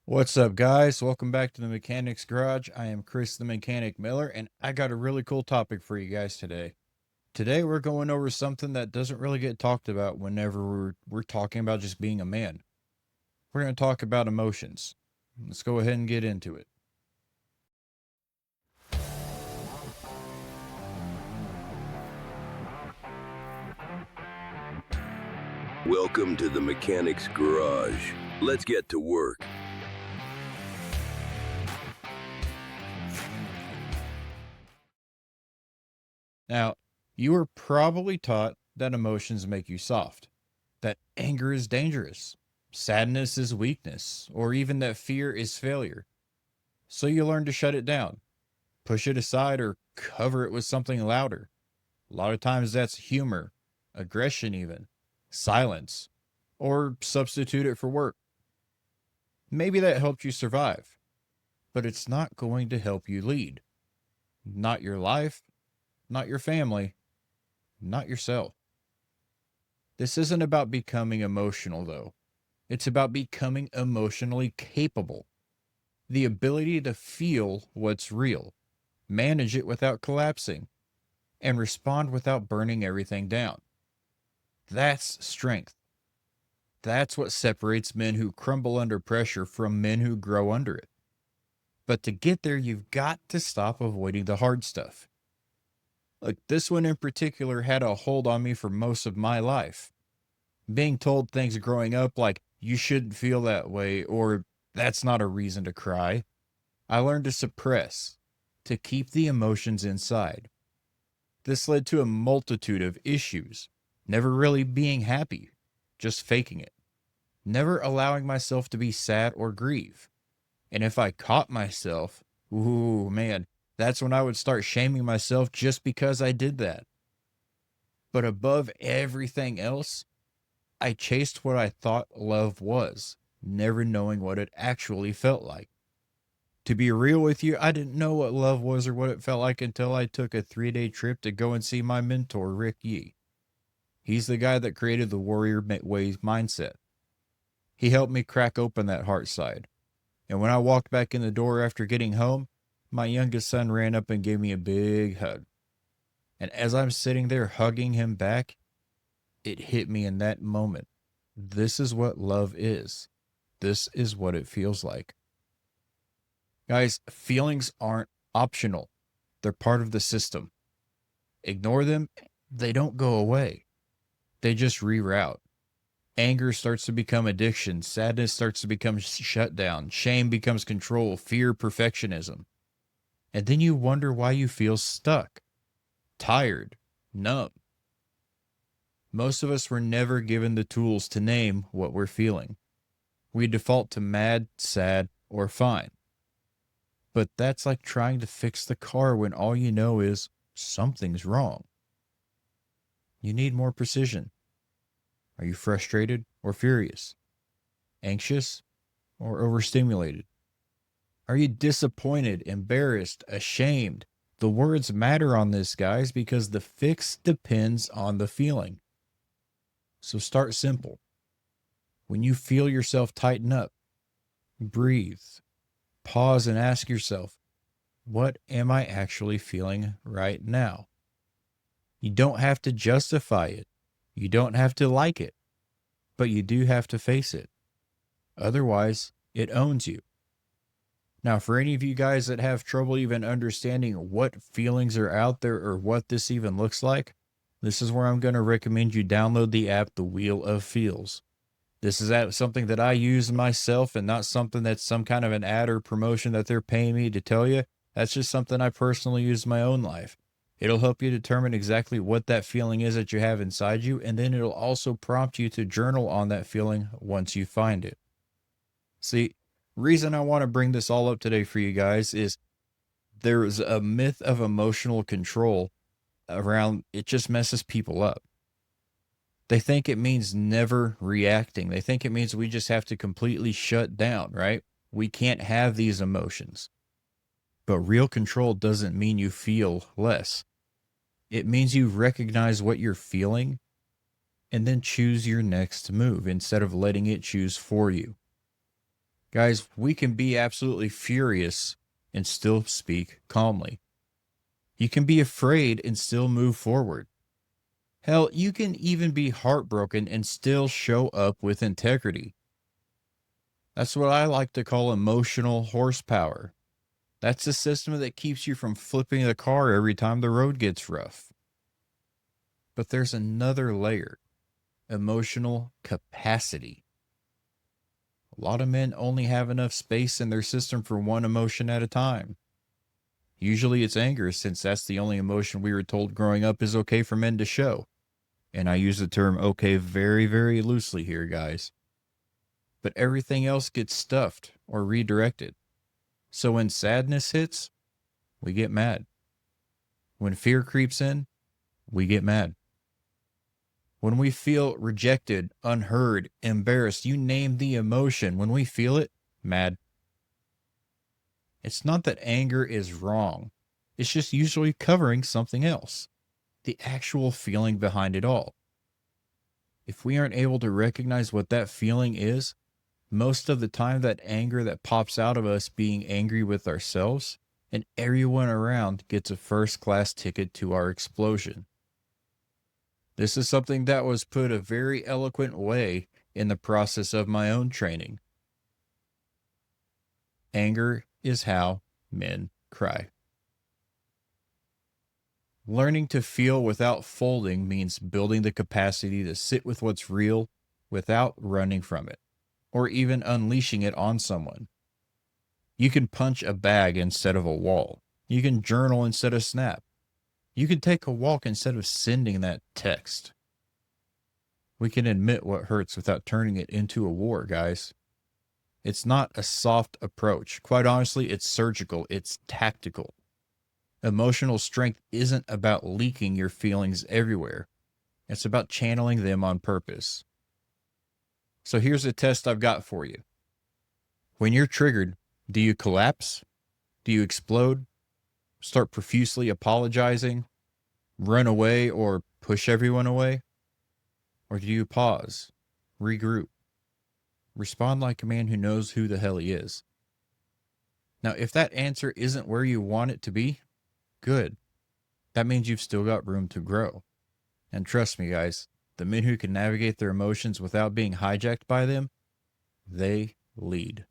What's up, guys? Welcome back to the Mechanics Garage. I am Chris the Mechanic Miller, and I got a really cool topic for you guys today. Today, we're going over something that doesn't really get talked about whenever we're talking about just being a man. We're going to talk about emotions. Let's go ahead and get into it. Welcome to the Mechanics Garage. Let's get to work. Now, you were probably taught that emotions make you soft, that anger is dangerous, sadness is weakness, or even that fear is failure. So you learn to shut it down, push it aside, or cover it with something louder. A lot of times that's humor, aggression, even silence, or substitute it for work. Maybe that helped you survive, but it's not going to help you lead. Not your life, not your family, not yourself. This isn't about becoming emotional, though. It's about becoming emotionally capable. The ability to feel what's real, manage it without collapsing, and respond without burning everything down. That's strength. That's what separates men who crumble under pressure from men who grow under it. But to get there, you've got to stop avoiding the hard stuff. Look, this one in particular had a hold on me for most of my life. Being told things growing up like, you shouldn't feel that way, or that's not a reason to cry. I learned to suppress, to keep the emotions inside. This led to a multitude of issues, never really being happy, just faking it, never allowing myself to be sad or grieve. And if I caught myself, ooh, man, that's when I would start shaming myself just because I did that. But above everything else, I chased what I thought love was, never knowing what it actually felt like. To be real with you, I didn't know what love was or what it felt like until I took a 3-day trip to go and see my mentor, Rick Yee. He's the guy that created the warrior way mindset. He helped me crack open that heart side. And when I walked back in the door after getting home, my youngest son ran up and gave me a big hug. And as I'm sitting there hugging him back, it hit me in that moment. This is what love is. This is what it feels like. Guys, feelings aren't optional. They're part of the system. Ignore them, they don't go away. They just reroute. Anger starts to become addiction. Sadness starts to become shutdown. Shame becomes control. Fear, perfectionism. And then you wonder why you feel stuck, tired, numb. Most of us were never given the tools to name what we're feeling. We default to mad, sad, or fine. But that's like trying to fix the car when all you know is something's wrong. You need more precision. Are you frustrated or furious? Anxious or overstimulated? Are you disappointed, embarrassed, ashamed? The words matter on this, guys, because the fix depends on the feeling. So start simple. When you feel yourself tighten up, breathe, pause, and ask yourself, what am I actually feeling right now? You don't have to justify it. You don't have to like it, but you do have to face it. Otherwise, it owns you. Now, for any of you guys that have trouble even understanding what feelings are out there or what this even looks like, this is where I'm going to recommend you download the app, The Wheel of Feels. This is something that I use myself and not something that's some kind of an ad or promotion that they're paying me to tell you. That's just something I personally use in my own life. It'll help you determine exactly what that feeling is that you have inside you, and then it'll also prompt you to journal on that feeling once you find it. See, reason I want to bring this all up today for you guys is there is a myth of emotional control around it just messes people up. They think it means never reacting. They think it means we just have to completely shut down, right? We can't have these emotions. But real control doesn't mean you feel less. It means you recognize what you're feeling and then choose your next move instead of letting it choose for you. Guys, we can be absolutely furious and still speak calmly. You can be afraid and still move forward. Hell, you can even be heartbroken and still show up with integrity. That's what I like to call emotional horsepower. That's the system that keeps you from flipping the car every time the road gets rough. But there's another layer: emotional capacity. A lot of men only have enough space in their system for one emotion at a time. Usually it's anger, since that's the only emotion we were told growing up is okay for men to show. And I use the term okay very, very loosely here, guys. But everything else gets stuffed or redirected. So when sadness hits, we get mad. When fear creeps in, we get mad. When we feel rejected, unheard, embarrassed, you name the emotion, when we feel it, mad. It's not that anger is wrong. It's just usually covering something else, the actual feeling behind it all. If we aren't able to recognize what that feeling is, most of the time that anger that pops out of us being angry with ourselves and everyone around gets a first class ticket to our explosion. This is something that was put a very eloquent way in the process of my own training. Anger is how men cry. Learning to feel without folding means building the capacity to sit with what's real without running from it, or even unleashing it on someone. You can punch a bag instead of a wall. You can journal instead of snap. You can take a walk instead of sending that text. We can admit what hurts without turning it into a war, guys. It's not a soft approach. Quite honestly, it's surgical, it's tactical. Emotional strength isn't about leaking your feelings everywhere. It's about channeling them on purpose. So here's a test I've got for you. When you're triggered, do you collapse? Do you explode? Start profusely apologizing? Run away or push everyone away? Or do you pause, regroup, respond like a man who knows who the hell he is? Now, if that answer isn't where you want it to be, good. That means you've still got room to grow. And trust me, guys, the men who can navigate their emotions without being hijacked by them, they lead.